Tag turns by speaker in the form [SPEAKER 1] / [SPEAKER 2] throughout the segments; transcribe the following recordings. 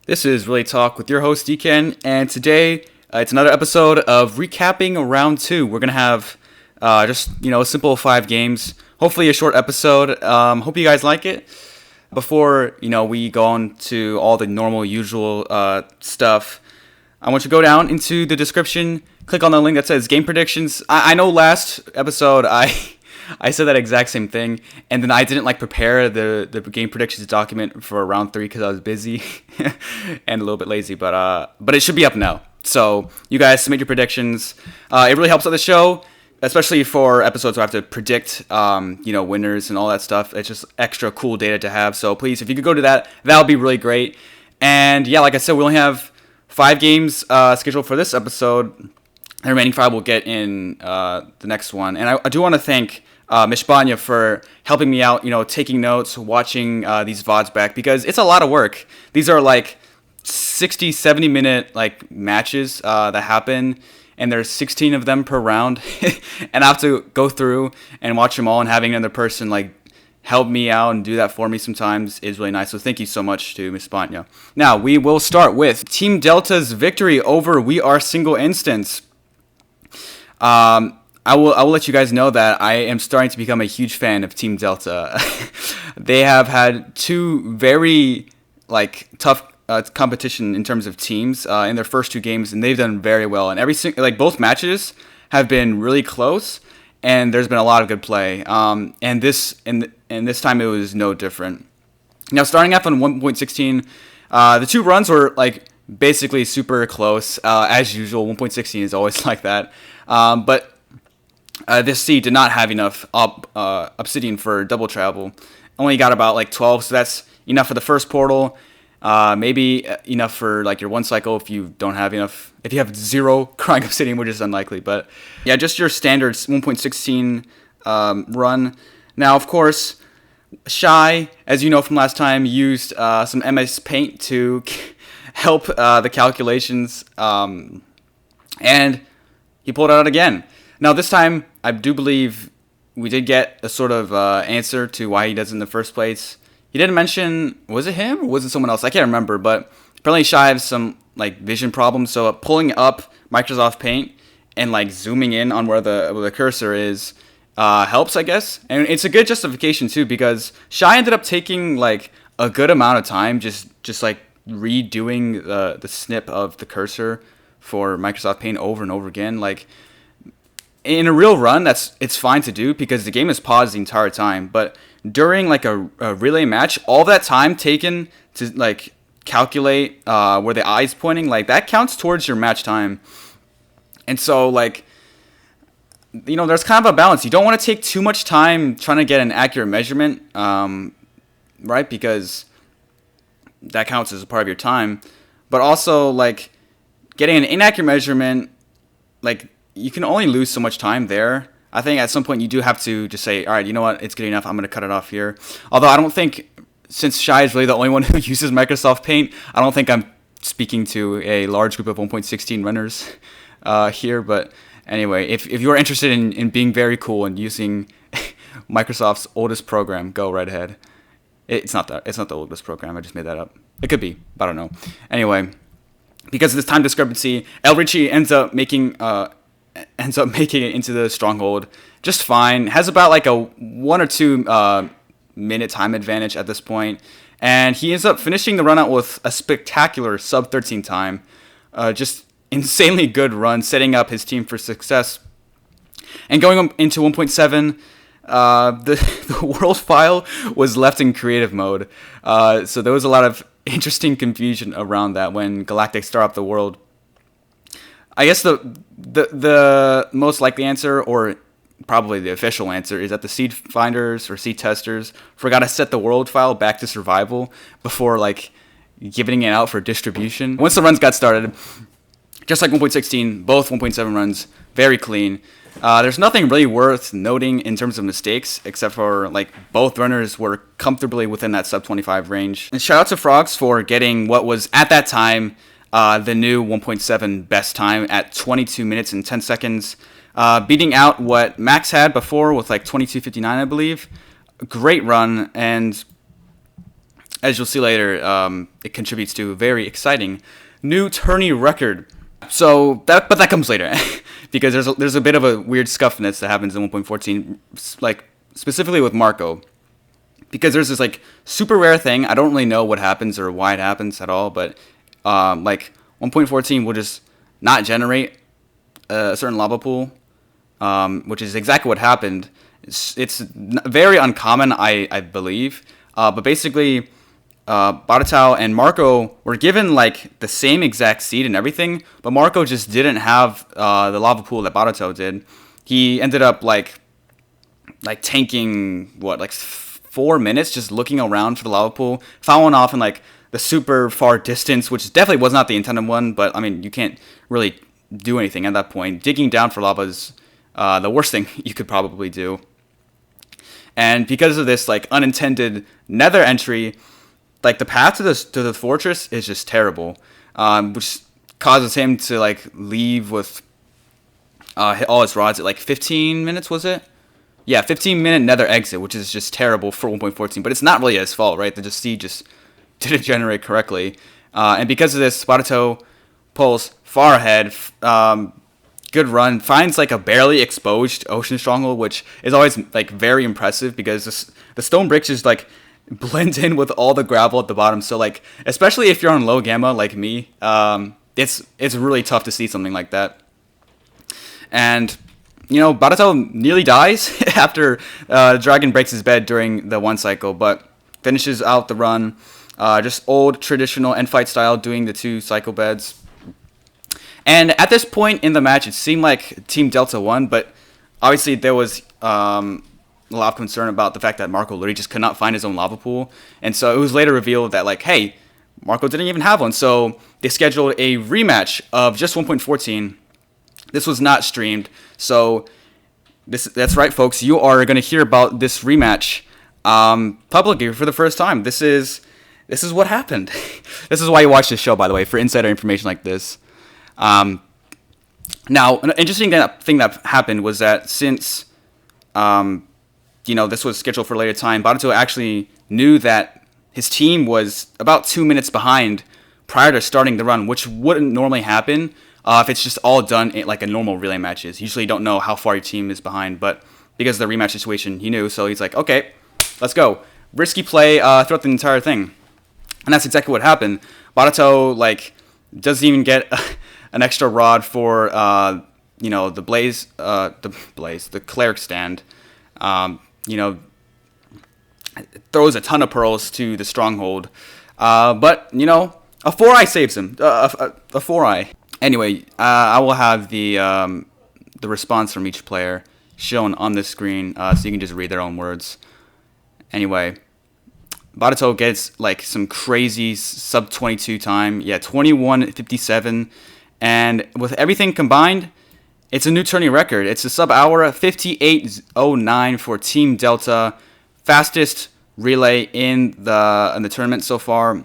[SPEAKER 1] This is Relay Talk with your host DKEN, and today it's another episode of recapping round 2. We're gonna have just a simple 5 games, hopefully a short episode. Hope you guys like it. Before we go on to all the normal, usual stuff, I want you to go down into the description, click on the link that says game predictions. I know last episode I said that exact same thing, and then I didn't prepare the game predictions document for round 3 because I was busy and a little bit lazy. But it should be up now. So you guys submit your predictions. It really helps out the show, especially for episodes where I have to predict winners and all that stuff. It's just extra cool data to have. So please, if you could go to that would be really great. And yeah, like I said, we only have 5 games scheduled for this episode. The remaining 5 will get in the next one. And I do want to thank Mishbanya for helping me out, taking notes, watching these VODs back, because it's a lot of work. These are 60, 70 minute matches that happen, and there's 16 of them per round. And I have to go through and watch them all, and having another person help me out and do that for me sometimes is really nice. So thank you so much to Mishbanya. Now we will start with Team Delta's victory over We Are Single Instance. I will let you guys know that I am starting to become a huge fan of Team Delta. They have had 2 very tough competition in terms of teams in their first 2 games, and they've done very well. And both matches have been really close, and there's been a lot of good play. And this time it was no different. Now starting off on 1.16, the 2 runs were basically super close as usual. 1.16 is always like that, but this seed did not have enough obsidian for double travel. Only got about 12, so that's enough for the first portal. Maybe enough for your 1 cycle if you don't have enough. If you have 0 crying obsidian, which is unlikely. But yeah, just your standard 1.16 run. Now, of course, Shy, as you know from last time, used some MS Paint to help the calculations, and he pulled it out again. Now, this time, I do believe we did get a sort of answer to why he does it in the first place. He didn't mention, was it him or was it someone else? I can't remember, but apparently Shy has some vision problems, so pulling up Microsoft Paint and zooming in on where the cursor is helps, I guess. And it's a good justification too, because Shy ended up taking a good amount of time just redoing the snip of the cursor for Microsoft Paint over and over again. In a real run, it's fine to do because the game is paused the entire time. But during a relay match, all that time taken to calculate where the eye's pointing, that counts towards your match time. And so there's kind of a balance. You don't want to take too much time trying to get an accurate measurement, right? Because that counts as a part of your time. But also getting an inaccurate measurement, you can only lose so much time there. I think at some point you do have to just say, all right, you know what, it's good enough, I'm going to cut it off here. Although I don't think, since Shy is really the only one who uses Microsoft Paint, I don't think I'm speaking to a large group of 1.16 runners here. But anyway, if you're interested in being very cool and using Microsoft's oldest program, go right ahead. It's not the oldest program, I just made that up. It could be, but I don't know. Anyway, because of this time discrepancy, El Richie ends up making it into the stronghold just fine. Has about a 1 or 2 minute time advantage at this point, and he ends up finishing the run out with a spectacular sub 13 time. Just insanely good run, setting up his team for success. And going into 1.7, the world file was left in creative mode, so there was a lot of interesting confusion around that when Galactic start up the world. I guess the most likely answer, or probably the official answer, is that the seed finders or seed testers forgot to set the world file back to survival before giving it out for distribution. Once the runs got started, just like 1.16, both 1.7 runs very clean. There's nothing really worth noting in terms of mistakes, except for both runners were comfortably within that sub 25 range. And shout out to Frogs for getting what was at that time the new 1.7 best time at 22 minutes and 10 seconds, beating out what Max had before with 22:59, I believe. Great run, and as you'll see later, it contributes to a very exciting new tourney record. So but that comes later, because there's a bit of a weird scuffness that happens in 1.14, like specifically with Marco, because there's this like super rare thing. I don't really know what happens or why it happens at all, but like 1.14 will just not generate a certain lava pool, which is exactly what happened. It's very uncommon, I believe, but basically, Baratao and Marco were given like the same exact seed and everything, but Marco just didn't have the lava pool that Baratao did. He ended up like tanking like 4 minutes just looking around for the lava pool, falling off in like the super far distance, which definitely was not the intended one. But I mean, you can't really do anything at that point. Digging down for lava is the worst thing you could probably do. And because of this like unintended nether entry, like the path to the fortress is just terrible, which causes him to like leave with hit all his rods at like 15 minutes, was it? Yeah, 15-minute nether exit, which is just terrible for 1.14. But it's not really his fault, right? The seed just didn't generate correctly, and because of this, Baratao pulls far ahead. Good run, finds like a barely exposed ocean stronghold, which is always like very impressive because the stone bricks just like blend in with all the gravel at the bottom. So like, especially if you're on low gamma like me, it's really tough to see something like that. And you know, Baratao nearly dies after Dragon breaks his bed during the one cycle, but finishes out the run just old traditional end fight style, doing the 2 cycle beds. And at this point in the match, it seemed like Team Delta won, but obviously there was a lot of concern about the fact that Marco literally just could not find his own lava pool. And so it was later revealed that, like, hey, Marco didn't even have one. So they scheduled a rematch of just 1.14. This was not streamed. So that's right, folks. You are going to hear about this rematch publicly for the first time. This is what happened. This is why you watch this show, by the way, for insider information like this. Now, an interesting thing that happened was that since, this was scheduled for a later time, Baratao actually knew that his team was about 2 minutes behind prior to starting the run, which wouldn't normally happen if it's just all done in, like a normal relay matches. Usually you don't know how far your team is behind, but because of the rematch situation, he knew, so he's like, okay, let's go. Risky play throughout the entire thing. And that's exactly what happened. Baratao, doesn't even get an extra rod for, the cleric stand. Throws a ton of pearls to the stronghold. But, a 4-eye saves him. A 4-eye. Anyway, I will have the response from each player shown on this screen, so you can just read their own words. Anyway, Baratao gets some crazy sub 22 time. Yeah, 21:57. And with everything combined, it's a new tourney record. It's a sub hour 58:09 for Team Delta. Fastest relay in the tournament so far.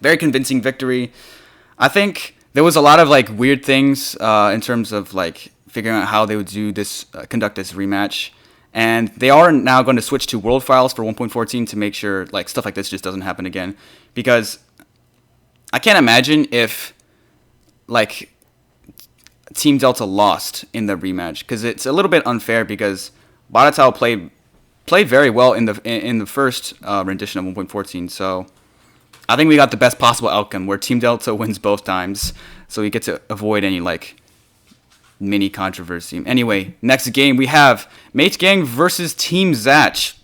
[SPEAKER 1] Very convincing victory. I think there was a lot of weird things in terms of figuring out how they would do this, conduct this rematch. And they are now going to switch to world files for 1.14 to make sure stuff like this just doesn't happen again. Because I can't imagine if Team Delta lost in the rematch, because it's a little bit unfair because Baratao played very well in the first rendition of 1.14. So I think we got the best possible outcome where Team Delta wins both times, so we get to avoid any mini controversy. Anyway, next game we have Mate Gang versus Team Zatch.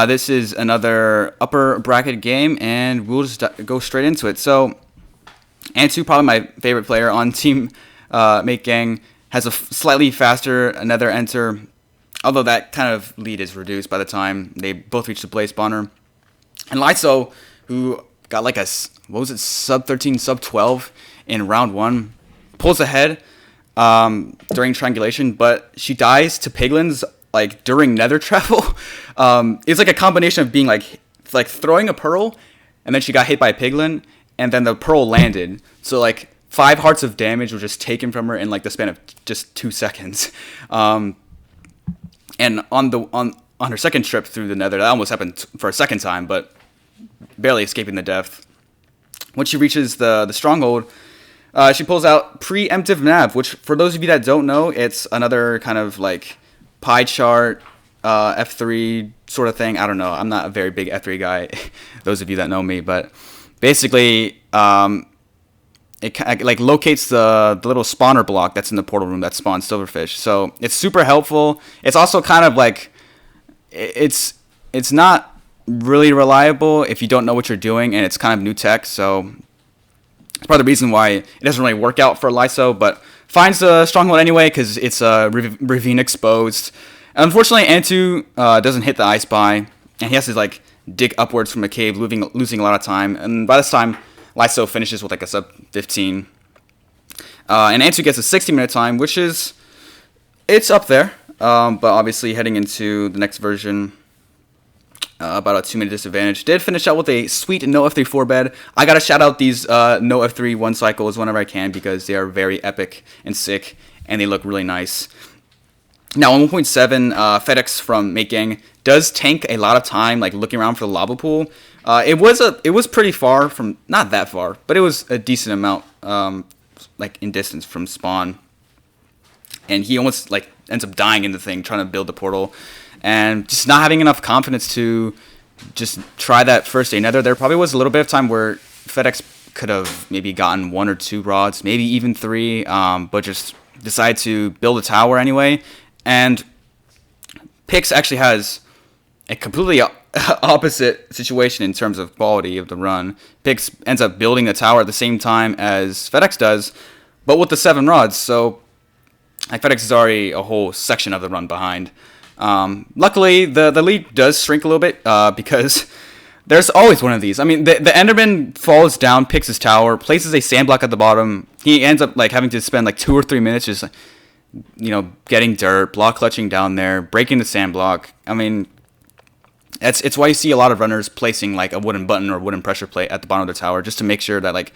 [SPEAKER 1] This is another upper bracket game, and we'll just go straight into it. So, Antu, probably my favorite player on Team Mate Gang, has a slightly faster nether enter, although that kind of lead is reduced by the time they both reach the blaze spawner. And Lyso, who got sub 13, sub 12 in round 1, pulls ahead during triangulation, but she dies to piglins during nether travel. It's a combination of being throwing a pearl, and then she got hit by a piglin, and then the pearl landed. So 5 hearts of damage were just taken from her in the span of just 2 seconds. And on her second trip through the nether, that almost happened for a second time, but barely escaping the death. Once she reaches the stronghold, she pulls out preemptive nav, which for those of you that don't know, it's another kind of like pie chart, F3 sort of thing. I don't know. I'm not a very big F3 guy, those of you that know me, but basically, it like locates the little spawner block that's in the portal room that spawns silverfish. So it's super helpful. It's also kind of like it's not really reliable if you don't know what you're doing, and it's kind of new tech. So it's part of the reason why it doesn't really work out for Lyso, but finds the stronghold anyway because it's ravine exposed. And unfortunately, Antu doesn't hit the ice by, and he has to like dig upwards from a cave, losing a lot of time. And by this time, Lyso finishes with like a sub 15. And Antu gets a 60-minute time, which is, it's up there. But obviously heading into the next version, about a 2-minute disadvantage. Did finish out with a sweet no F3 4-bed. I gotta shout out these no F3 1 cycles whenever I can because they are very epic and sick, and they look really nice. Now on 1.7, FedEx from Mate Gang does tank a lot of time, like looking around for the lava pool. It was pretty far from, not that far, but it was a decent amount, like in distance from spawn. And he almost like ends up dying in the thing trying to build the portal, and just not having enough confidence to just try that first day nether. There probably was a little bit of time where FedEx could have maybe gotten 1 or 2 rods, maybe even 3, but just decided to build a tower anyway. And Pix actually has a completely opposite situation in terms of quality of the run. Pix ends up building the tower at the same time as FedEx does, but with the 7 rods. So like FedEx is already a whole section of the run behind. Luckily, the lead does shrink a little bit because there's always one of these. I mean, the Enderman falls down, picks his tower, places a sand block at the bottom. He ends up like having to spend like 2 or 3 minutes just, getting dirt, block clutching down there, breaking the sand block. I mean, it's why you see a lot of runners placing like a wooden button or wooden pressure plate at the bottom of the tower just to make sure that like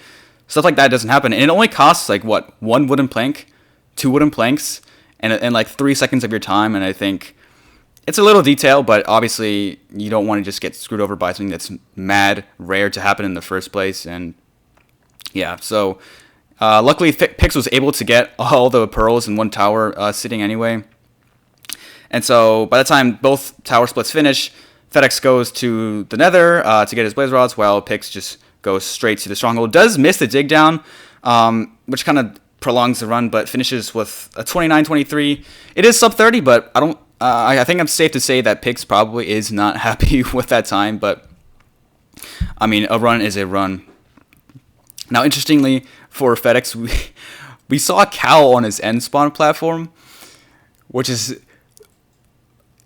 [SPEAKER 1] stuff like that doesn't happen. And it only costs like what, 1 wooden plank, 2 wooden planks, and like 3 seconds of your time. And I think it's a little detail, but obviously you don't want to just get screwed over by something that's mad rare to happen in the first place. And yeah, so luckily Pix was able to get all the pearls in one tower sitting anyway. And so by the time both tower splits finish, FedEx goes to the nether to get his blaze rods, while Pix just goes straight to the stronghold. Does miss the dig down, which kind of prolongs the run, but finishes with a 29-23. It is sub 30, but I think I'm safe to say that Pix probably is not happy with that time. But I mean, a run is a run. Now, interestingly, for FedEx, we saw a cow on his end spawn platform, which is,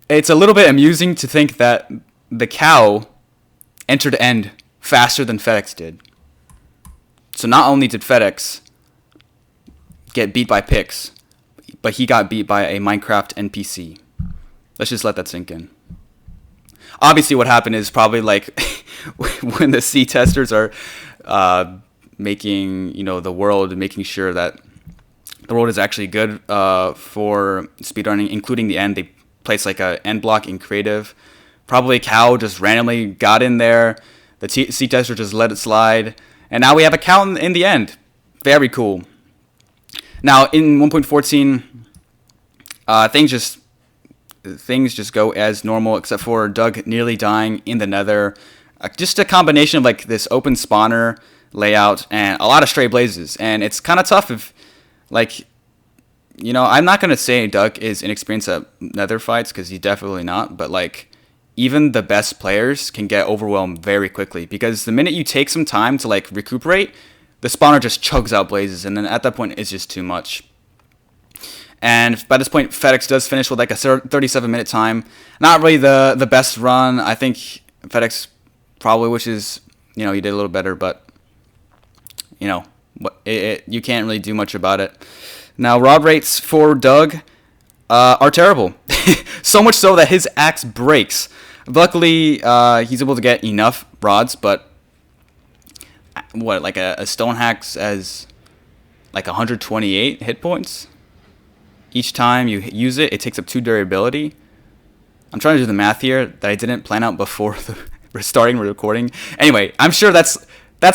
[SPEAKER 1] it's a little bit amusing to think that the cow entered end faster than FedEx did. So not only did FedEx get beat by Pix, but he got beat by a Minecraft NPC. Let's just let that sink in. Obviously, what happened is probably like when the C testers are making, the world, making sure that the world is actually good for speedrunning, including the end. They place like a end block in creative. Probably a cow just randomly got in there. The C tester just let it slide, and now we have a cow in the end. Very cool. Now in 1.14, things just go as normal, except for Doug nearly dying in the nether. Just a combination of like this open spawner layout and a lot of stray blazes, and it's kind of tough if I'm not going to say Doug is inexperienced at nether fights, because he's definitely not, but like even the best players can get overwhelmed very quickly, because the minute you take some time to like recuperate, the spawner just chugs out blazes, and then at that point it's just too much. And by this point, FedEx does finish with like a 37-minute time. Not really the best run. I think FedEx probably wishes he did a little better, but you can't really do much about it. Now, rod rates for Doug are terrible. So much so that his axe breaks. Luckily, he's able to get enough rods, but like a stone axe has like 128 hit points. Each time you use it, it takes up 2 durability. I'm trying to do the math here that I didn't plan out before restarting recording. Anyway, I'm sure that's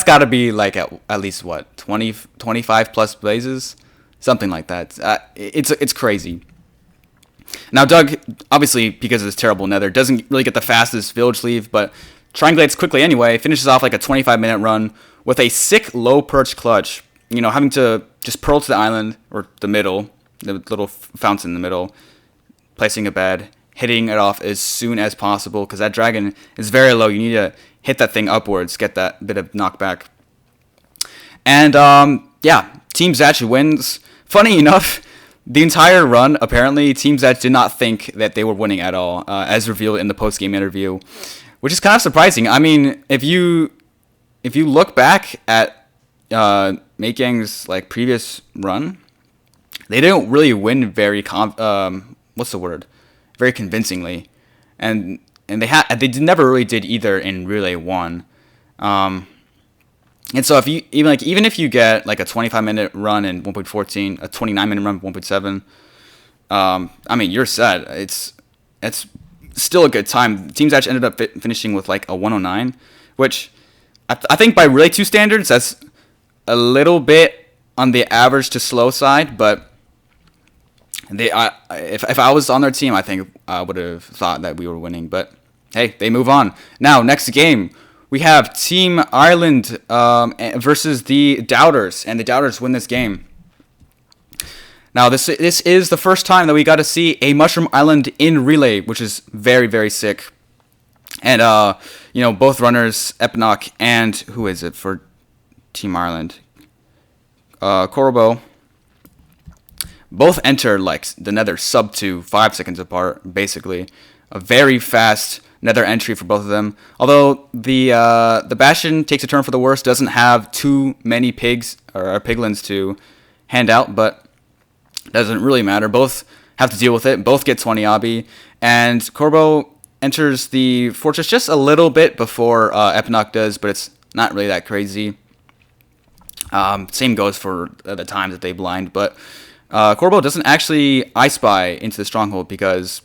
[SPEAKER 1] got to be like at least what 20, 25 plus blazes, something like that. It's crazy. Now Doug, obviously because of this terrible nether, doesn't really get the fastest village leave, but triangulates quickly anyway. Finishes off like a 25-minute run with a sick low perch clutch. Having to just pearl to the island or the middle, the little fountain in the middle, placing a bed, hitting it off as soon as possible because that dragon is very low. You need to hit that thing upwards, get that bit of knockback. And yeah, Team Zatch wins. Funny enough, the entire run, apparently, Team Zatch did not think that they were winning at all, as revealed in the post-game interview, which is kind of surprising. I mean, if you look back at Makeyang's like previous run, they didn't really win very very convincingly, and they never really did either in Relay 1. And so even if you get like a 25-minute run in 1.14, a 29-minute run in 1.7, I mean you're set. It's still a good time. Teams actually ended up finishing with like a 109, which I think by Relay 2 standards that's a little bit on the average to slow side, but if I was on their team, I think I would have thought that we were winning. But hey, they move on. Now next game. We have Team Ireland versus the Doubters, and the Doubters win this game. Now, this is the first time that we got to see a Mushroom Island in Relay, which is very, very sick. And, both runners, Epinoc and, who is it for Team Ireland? Corbo, both enter, like, the nether sub to 5 seconds apart, basically. A very fast nether entry for both of them. Although the Bastion takes a turn for the worse, doesn't have too many pigs or piglins to hand out, but doesn't really matter. Both have to deal with it. Both get 20 obby, and Corbo enters the fortress just a little bit before Epinoc does, but it's not really that crazy. Same goes for the times that they blind, but Corbo doesn't actually I Spy into the stronghold because,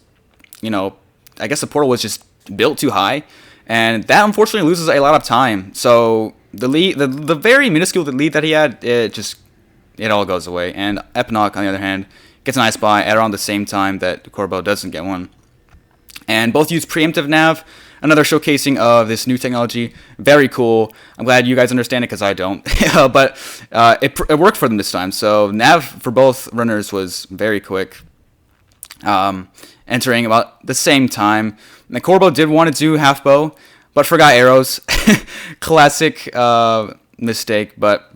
[SPEAKER 1] I guess the portal was just built too high, and that unfortunately loses a lot of time. So the lead, the very minuscule lead that he had, it all goes away. And Epinoc, on the other hand, gets an I Spy at around the same time that Corbo doesn't get one. And both use preemptive nav, another showcasing of this new technology. Very cool. I'm glad you guys understand it because I don't. But it worked for them this time. So nav for both runners was very quick. Entering about the same time. And Corbo did want to do half bow, but forgot arrows. Classic mistake, but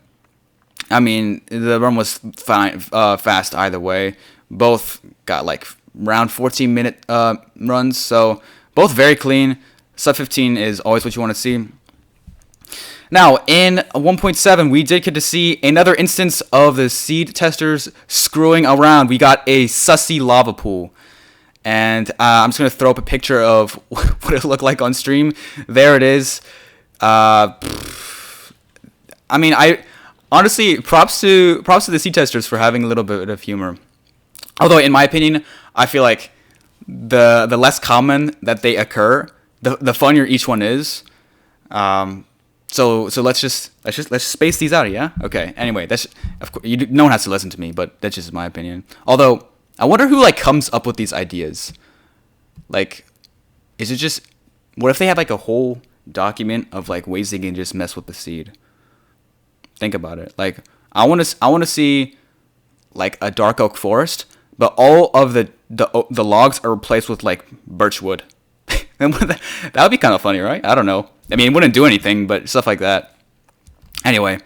[SPEAKER 1] I mean the run was fine, fast either way. Both got like around 14-minute runs, so both very clean. Sub 15 is always what you want to see. Now, in 1.7, we did get to see another instance of the seed testers screwing around. We got a sussy lava pool. And I'm just going to throw up a picture of what it looked like on stream. There it is. I mean, honestly, props to the seed testers for having a little bit of humor. Although, in my opinion, I feel like the less common that they occur, the funnier each one is. So let's just space these out, yeah? Okay. Anyway, of course no one has to listen to me, but that's just my opinion. Although I wonder who like comes up with these ideas. Like, is it just what if they have like a whole document of like ways they can just mess with the seed? Think about it. Like, I want to see like a dark oak forest, but all of the logs are replaced with like birch wood. That would be kind of funny, right? I don't know. I mean, it wouldn't do anything, but stuff like that. Anyway,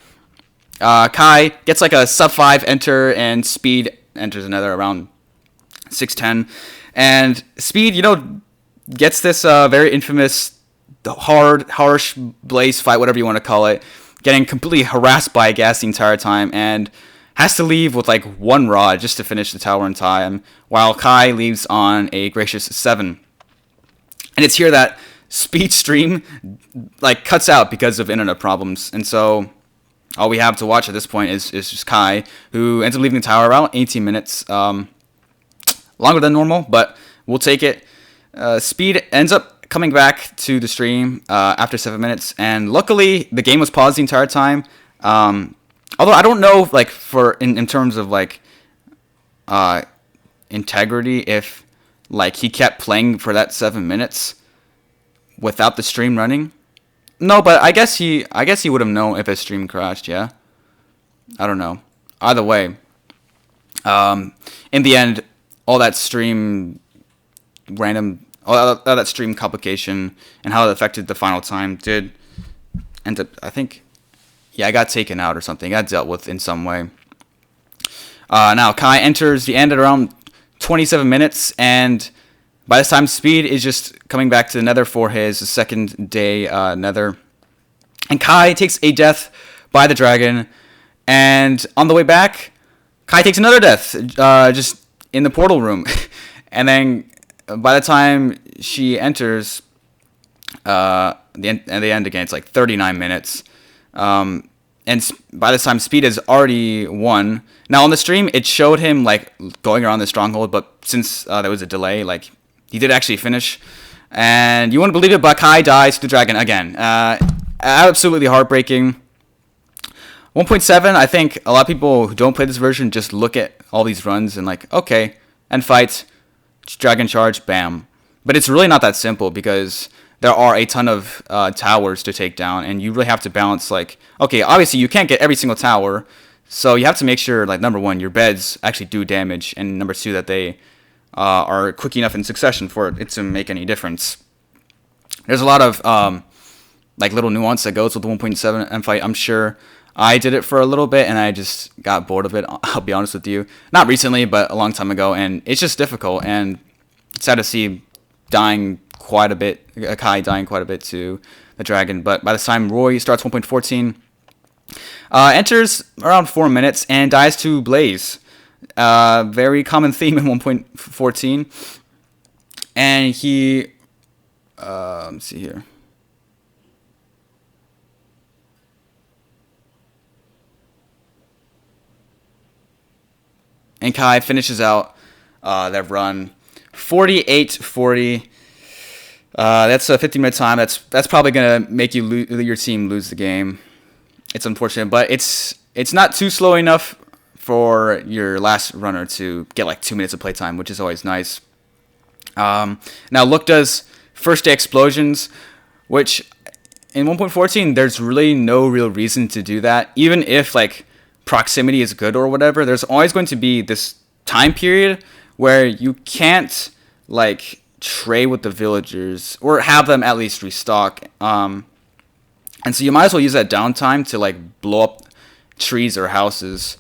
[SPEAKER 1] Kai gets like a sub 5 enter, and Speed enters another around 610. And Speed, gets this very infamous, harsh blaze fight, whatever you want to call it, getting completely harassed by a gas the entire time, and has to leave with like one rod just to finish the tower in time, while Kai leaves on a gracious 7. And it's here that Speed stream like cuts out because of internet problems, and so all we have to watch at this point is just Kai, who ends up leaving the tower around 18 minutes, longer than normal, but we'll take it. Speed ends up coming back to the stream after 7 minutes, and luckily the game was paused the entire time. Although I don't know, like for in terms of like integrity, if like he kept playing for that 7 minutes without the stream running. No, but I guess he would have known if his stream crashed. Yeah, I don't know. Either way, in the end, all that stream all that stream complication and how it affected the final time did end up, I think, yeah, I got taken out or something. I got dealt with in some way. Now Kai enters the end at around 27 minutes, and by this time, Speed is just coming back to the Nether for his second day Nether. And Kai takes a death by the dragon. And on the way back, Kai takes another death just in the portal room. And then by the time she enters the end again, it's like 39 minutes. And by this time, Speed has already won. Now on the stream, it showed him like going around the stronghold, but since there was a delay, like he did actually finish. And you wouldn't believe it, but Kai dies to the dragon again. Absolutely heartbreaking. 1.7, I think a lot of people who don't play this version just look at all these runs and like, okay, and fight, dragon charge, bam. But it's really not that simple because there are a ton of towers to take down, and you really have to balance, like, okay, obviously you can't get every single tower, so you have to make sure, like, number one, your beds actually do damage, and number two, that they are quick enough in succession for it to make any difference. There's a lot of like little nuance that goes with the 1.7 M fight. I'm sure I did it for a little bit and I just got bored of it. I'll be honest with you. Not recently, but a long time ago, and it's just difficult, and it's sad to see dying quite a bit, Kai dying quite a bit to the dragon. But by the time Roy starts 1.14, enters around 4 minutes and dies to Blaze. Very common theme in 1.14. And he, let's see here. And Kai finishes out that run 48-40. That's a 15-minute time. That's probably gonna make your team lose the game. It's unfortunate, but it's not too slow enough for your last runner to get like 2 minutes of playtime, which is always nice. Now Look does first day explosions, which in 1.14 there's really no real reason to do that. Even if like proximity is good or whatever, there's always going to be this time period where you can't like trade with the villagers or have them at least restock. And so you might as well use that downtime to like blow up trees or houses.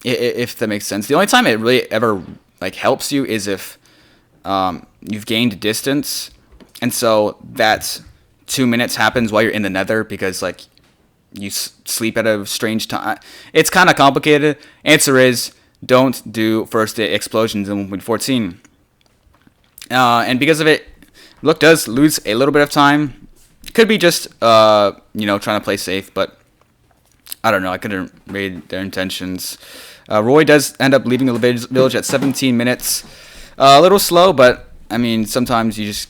[SPEAKER 1] If that makes sense. The only time it really ever like helps you is if you've gained distance, and so that 2 minutes happens while you're in the Nether because like you sleep at a strange time. It's kind of complicated. Answer is don't do first day explosions in 1.14. And because of it, Look does lose a little bit of time. Could be just trying to play safe, but I don't know. I couldn't read their intentions. Roy does end up leaving the village at 17 minutes. A little slow, but I mean sometimes you just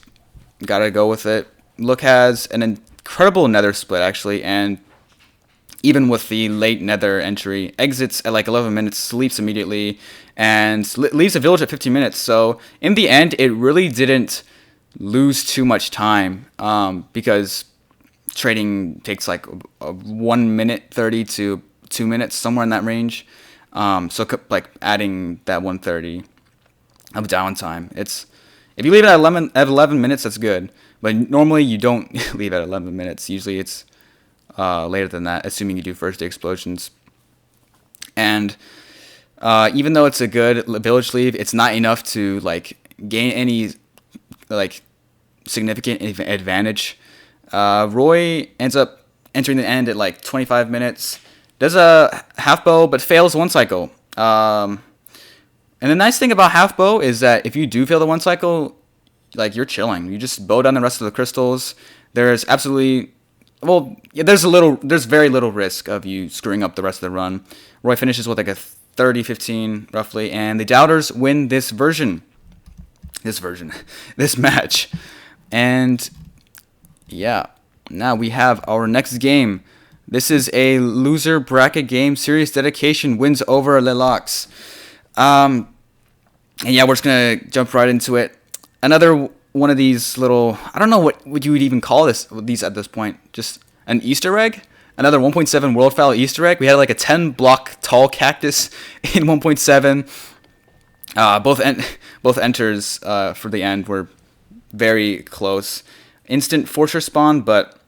[SPEAKER 1] gotta go with it. Look has an incredible Nether split actually, and even with the late Nether entry, exits at like 11 minutes, sleeps immediately, and leaves the village at 15 minutes. So in the end, it really didn't lose too much time because trading takes like 1 minute 30 to 2 minutes, somewhere in that range. So like adding that 130 of downtime, if you leave it at 11 minutes, that's good. But normally you don't leave at 11 minutes. Usually it's later than that, assuming you do first day explosions. And even though it's a good village leave, it's not enough to like gain any like significant advantage. Roy ends up entering the end at like 25 minutes. Does a half bow, but fails one cycle. And the nice thing about half bow is that if you do fail the one cycle, like you're chilling. You just bow down the rest of the crystals. There's absolutely there's very little risk of you screwing up the rest of the run. Roy finishes with like a 30-15 roughly, and the Doubters win this version. this version, this match. And yeah, now we have our next game. This is a loser bracket game. Serious Dedication wins over RELAYTALK. And yeah, we're just going to jump right into it. Another one of these little, I don't know what you would even call these at this point. Just an Easter egg? Another 1.7 World Foul Easter egg. We had like a 10 block tall cactus in 1.7. Both enters for the end were very close. Instant fortress spawn, but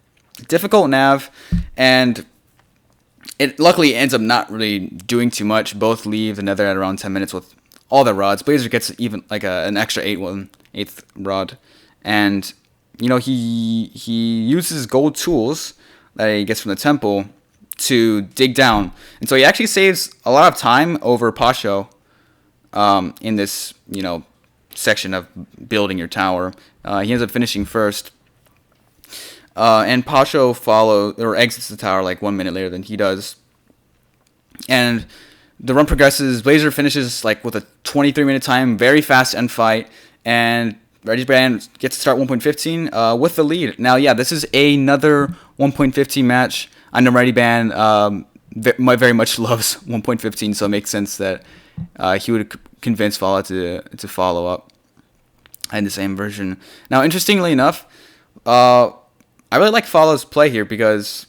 [SPEAKER 1] difficult nav, and it luckily ends up not really doing too much. Both leave the nether at around 10 minutes with all the rods. Blazer gets even like an extra 8/8 rod, and you know he uses gold tools that he gets from the temple to dig down, and so he actually saves a lot of time over Pasho in this section of building your tower. He ends up finishing first, and Pasho exits the tower like 1 minute later than he does, and the run progresses. Blazer finishes like with a 23-minute time, very fast end fight, and ReadyBand gets to start 1.15 with the lead. Now, yeah, this is another 1.15 match. I know ReadyBand very much loves 1.15, so it makes sense that he would convince Fala to follow up in the same version. Now, interestingly enough, I really like Fala's play here because,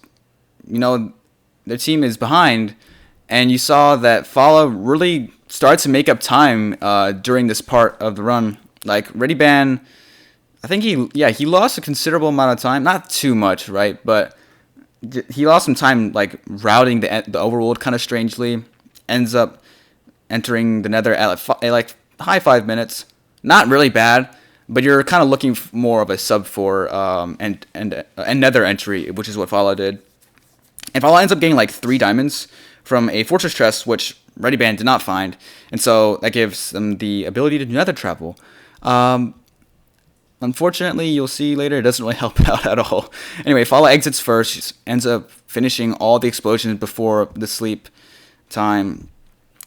[SPEAKER 1] their team is behind, and you saw that Fala really started to make up time during this part of the run. Like, ReadyBand, I think he lost a considerable amount of time. Not too much, right? But he lost some time, like, routing the overworld kind of strangely. Ends up entering the nether at like high 5 minutes. Not really bad, but you're kind of looking for more of a sub 4 and nether entry, which is what Fala did. And Fala ends up getting like 3 diamonds from a fortress chest, which ReadyBand did not find, and so that gives them the ability to do nether travel. Unfortunately, you'll see later, it doesn't really help out at all. Anyway, Fala exits first, ends up finishing all the explosions before the sleep time,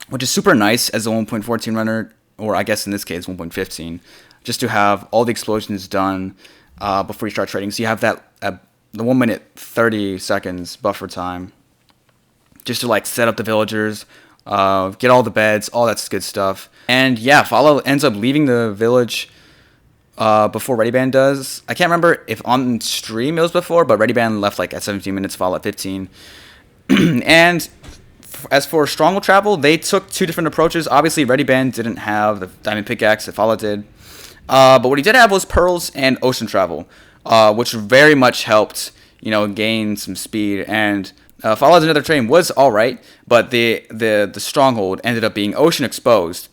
[SPEAKER 1] which is super nice as a 1.14 runner, or I guess in this case 1.15, just to have all the explosions done before you start trading. So you have that the 1 minute 30 seconds buffer time, just to like set up the villagers, get all the beds, all that good stuff. And yeah, Fala ends up leaving the village before ReadyBand does. I can't remember if on stream it was before, but ReadyBand left like at 17 minutes, Fala at 15. And as for Stronghold travel, they took 2 different approaches. Obviously, ReadyBand didn't have the diamond pickaxe that Fala did. But what he did have was pearls and ocean travel, which very much helped, gain some speed. And Fala's another train was all right, but the stronghold ended up being ocean exposed.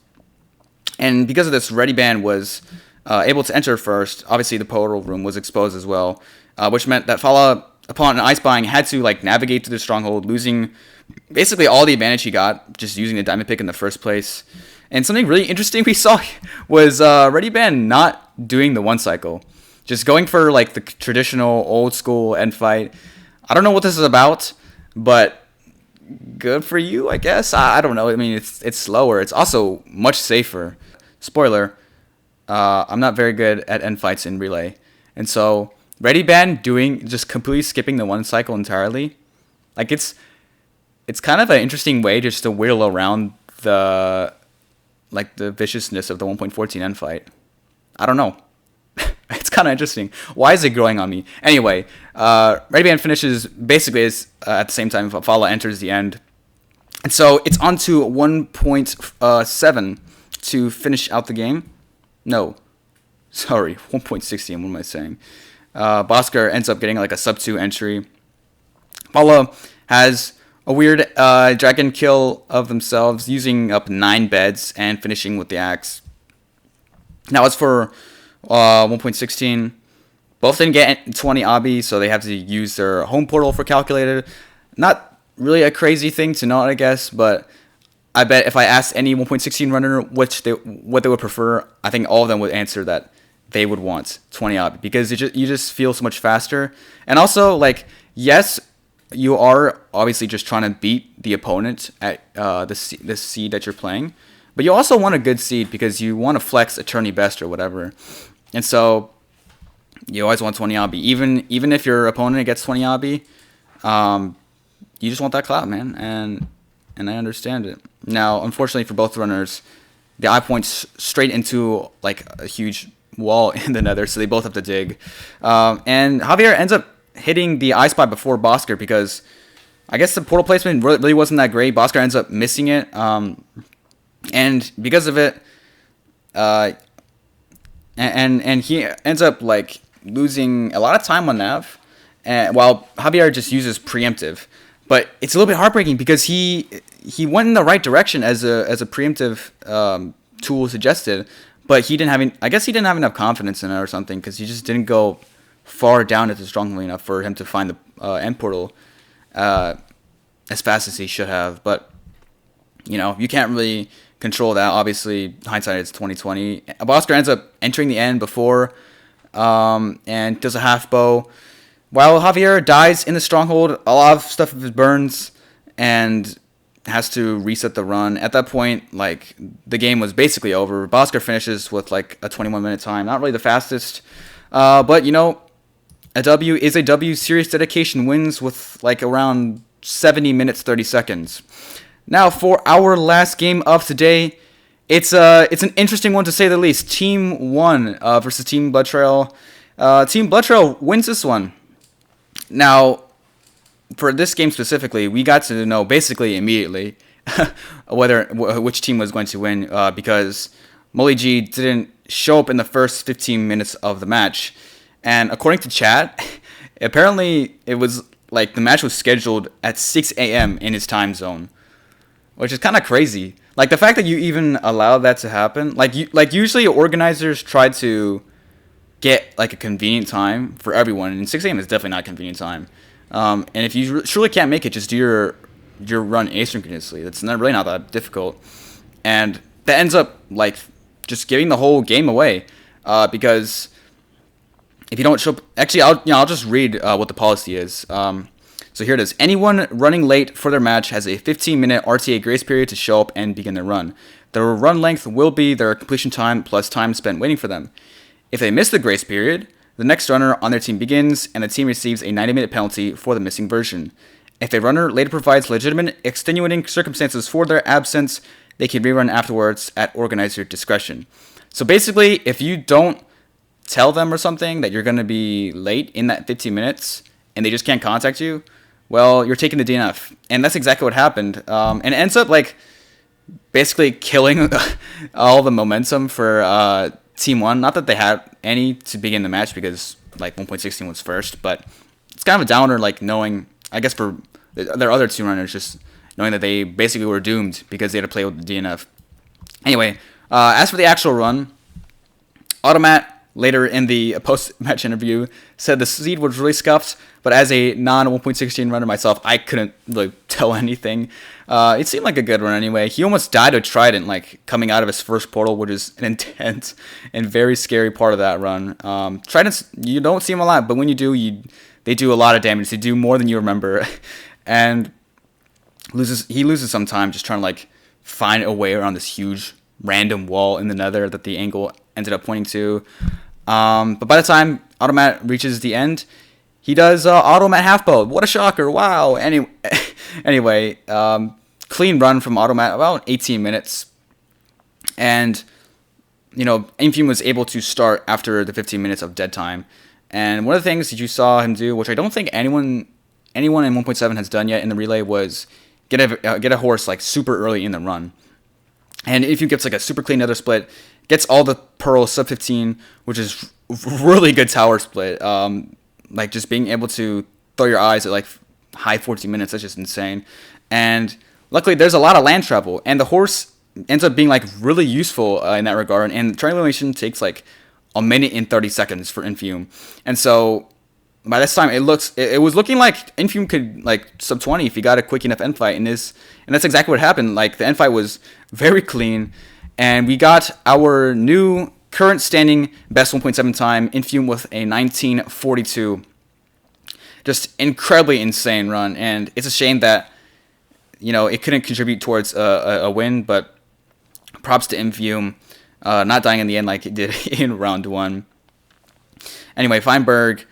[SPEAKER 1] And because of this, ReadyBand was able to enter first. Obviously, the portal room was exposed as well, which meant that Fala, upon an ice buying, had to like navigate through the stronghold, losing basically all the advantage he got just using the diamond pick in the first place. And something really interesting we saw was ReadyBand not doing the one cycle, just going for like the traditional old school end fight. I don't know what this is about, but good for you, I guess. I don't know. I mean, it's slower. It's also much safer. Spoiler, I'm not very good at end fights in Relay. And so ReadyBand just completely skipping the one cycle entirely, like it's kind of an interesting way just to whittle around the viciousness of the 1.14 end fight. I don't know. It's kind of interesting. Why is it growing on me? Anyway, ReadyBand finishes basically at the same time Fala enters the end. And so it's on to 1.7 to finish out the game. No. Sorry, 1.16, what am I saying? Bosker ends up getting like a sub 2 entry. Fala has a weird dragon kill of themselves, using up 9 beds and finishing with the axe. Now as for 1.16, both didn't get 20 obby, so they have to use their home portal for calculated. Not really a crazy thing to note, I guess, but I bet if I asked any 1.16 runner what they would prefer, I think all of them would answer that they would want 20 obby, because you just feel so much faster. And also, like, yes, you are obviously just trying to beat the opponent at the seed that you're playing, but you also want a good seed because you want to flex a tourney best or whatever. And so you always want 20 obby. Even if your opponent gets 20 obby, you just want that clout, man. And I understand it. Now, unfortunately for both runners, the eye points straight into like a huge wall in the nether, so they both have to dig. And Javier ends up hitting the eye spot before Bosker because I guess the portal placement really wasn't that great. Bosker ends up missing it. And because of it, and he ends up like losing a lot of time on Nav, while Javier just uses preemptive. But it's a little bit heartbreaking because he went in the right direction as a preemptive tool suggested, but he didn't have I guess he didn't have enough confidence in it or something because he just didn't go far down into strongly enough for him to find the end portal as fast as he should have. But you can't really control that. Obviously, hindsight is 2020. Bosker ends up entering the end before and does a half bow. While Javier dies in the stronghold, a lot of stuff burns and has to reset the run. At that point, like, the game was basically over. Bosker finishes with like a 21-minute time. Not really the fastest, but a W is a W. Serious dedication wins with like around 70 minutes 30 seconds. Now for our last game of today, it's an interesting one to say the least. Team 1 versus Team Blood Trail. Team Blood Trail wins this one. Now, for this game specifically, we got to know basically immediately which team was going to win because Molly G didn't show up in the first 15 minutes of the match. And according to chat, apparently it was like the match was scheduled at 6 a.m. in his time zone, which is kind of crazy. Like the fact that you even allow that to happen. Like usually organizers try to get like a convenient time for everyone, and 6 a.m. is definitely not a convenient time. And if you truly can't make it, just do your run asynchronously. That's really not that difficult, and that ends up like just giving the whole game away because if you don't show up, actually I'll just read what the policy is. So here it is. Anyone running late for their match has a 15-minute RTA grace period to show up and begin their run. Their run length will be their completion time plus time spent waiting for them. If they miss the grace period, the next runner on their team begins, and the team receives a 90-minute penalty for the missing version. If a runner later provides legitimate extenuating circumstances for their absence, they can rerun afterwards at organizer discretion. So basically, if you don't tell them or something that you're going to be late in that 15 minutes, and they just can't contact you, well, you're taking the DNF. And that's exactly what happened. And it ends up like basically killing all the momentum for Team 1. Not that they had any to begin the match because like 1.16 was first, but it's kind of a downer, like knowing, I guess for their other two runners, just knowing that they basically were doomed because they had to play with the DNF. Anyway, as for the actual run, Automat later in the post-match interview said the seed was really scuffed, but as a non-1.16 runner myself, I couldn't really tell anything. It seemed like a good run anyway. He almost died to Trident, like coming out of his first portal, which is an intense and very scary part of that run. Tridents, you don't see them a lot, but when you do, they do a lot of damage. They do more than you remember, and he loses some time just trying to like find a way around this huge random wall in the nether that the angle ended up pointing to. But by the time Automat reaches the end, he does Automat half bow. What a shocker! Wow. Anyway, clean run from Automat, about 18 minutes, and Infume was able to start after the 15 minutes of dead time. And one of the things that you saw him do, which I don't think anyone in 1.7 has done yet in the relay, was get a horse like super early in the run. And Infume gets like a super clean nether split, gets all the pearls sub 15, which is really good tower split. Like just being able to throw your eyes at like high 14 minutes, that's just insane. And luckily there's a lot of land travel, and the horse ends up being like really useful in that regard. And triangulation takes like a minute and 30 seconds for Infume. And so by this time it was looking like Infume could like sub 20 if he got a quick enough end fight, and that's exactly what happened. Like the end fight was very clean, and we got our new current standing best 1.7 time, Infume, with a 1942. Just incredibly insane run, and it's a shame that it couldn't contribute towards a win, but props to Infume, not dying in the end like it did in round 1. Anyway, Feinberg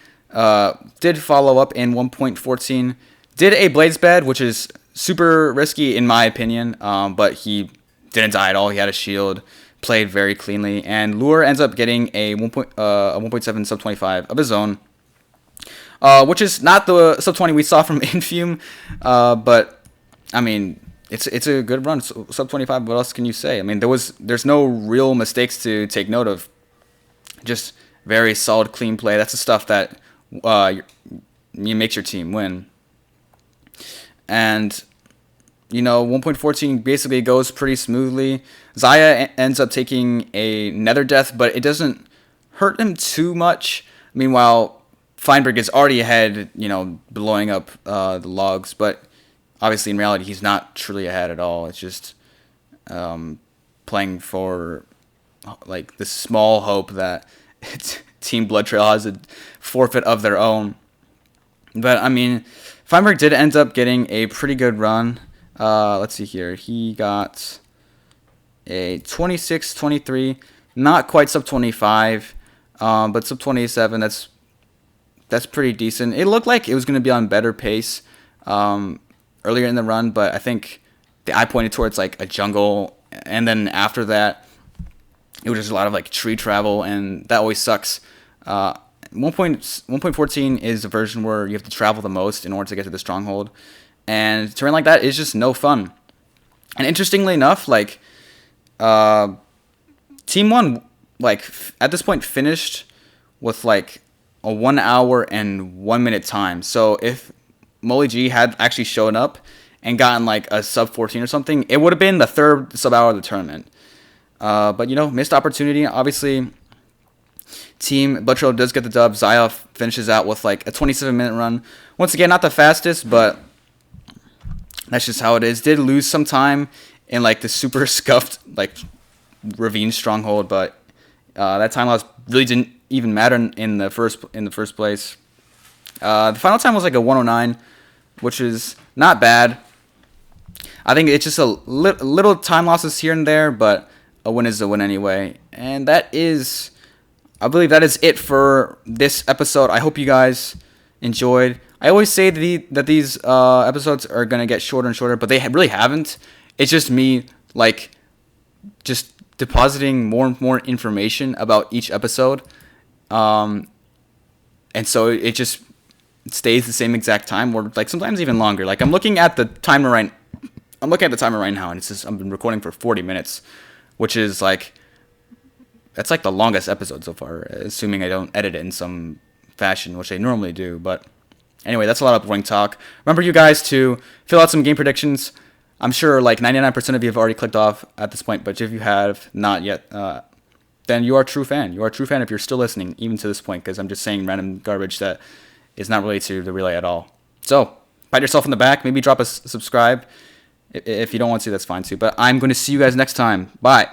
[SPEAKER 1] did follow up in 1.14. Did a Blades bed, which is super risky in my opinion, but he didn't die at all. He had a shield, played very cleanly, and Lure ends up getting a 1.7 sub 25 of his own, which is not the sub 20 we saw from Infume, but I mean, it's a good run. Sub 25. What else can you say? I mean, there's no real mistakes to take note of. Just very solid, clean play. That's the stuff that makes your team win. And 1.14 basically goes pretty smoothly. Xayah ends up taking a Nether Death, but it doesn't hurt him too much. Meanwhile, Feinberg is already ahead, blowing up the logs, but obviously in reality he's not truly ahead at all. It's just playing for like this small hope that Team Blood Trail has a forfeit of their own. But I mean, Feinberg did end up getting a pretty good run. Let's see here. He got a 26-23, not quite sub 25, but sub 27. That's pretty decent. It looked like it was going to be on better pace earlier in the run, but I think the eye pointed towards like a jungle, and then after that, it was just a lot of like tree travel, and that always sucks. 1.14 is a version where you have to travel the most in order to get to the stronghold, and terrain like that is just no fun. And interestingly enough, like Team 1, like at this point finished with like a 1 hour and 1 minute time. So if Molly G had actually shown up and gotten like a sub 14 or something, it would have been the third sub hour of the tournament. But missed opportunity. Obviously, Team Blood Trail does get the dub. Xayah finishes out with like a 27-minute run. Once again, not the fastest, but that's just how it is. Did lose some time in like the super scuffed like ravine stronghold, but that time loss really didn't even matter in the first place. The final time was like a 109, which is not bad. I think it's just a little time losses here and there, but a win is a win anyway. And I believe that is it for this episode. I hope you guys enjoyed. I always say that these episodes are going to get shorter and shorter, but they really haven't. It's just me, like, just depositing more and more information about each episode. And so it just stays the same exact time, or like sometimes even longer. Like I'm looking at the timer right now, and it says I've been recording for 40 minutes, which is like, that's like the longest episode so far, assuming I don't edit it in some fashion, which I normally do. But anyway, that's a lot of boring talk. Remember, you guys, to fill out some game predictions. I'm sure like 99% of you have already clicked off at this point, but if you have not yet, then you are a true fan. You are a true fan if you're still listening, even to this point, because I'm just saying random garbage that is not related to the relay at all. So, pat yourself on the back. Maybe drop a subscribe. If you don't want to, that's fine too. But I'm going to see you guys next time. Bye.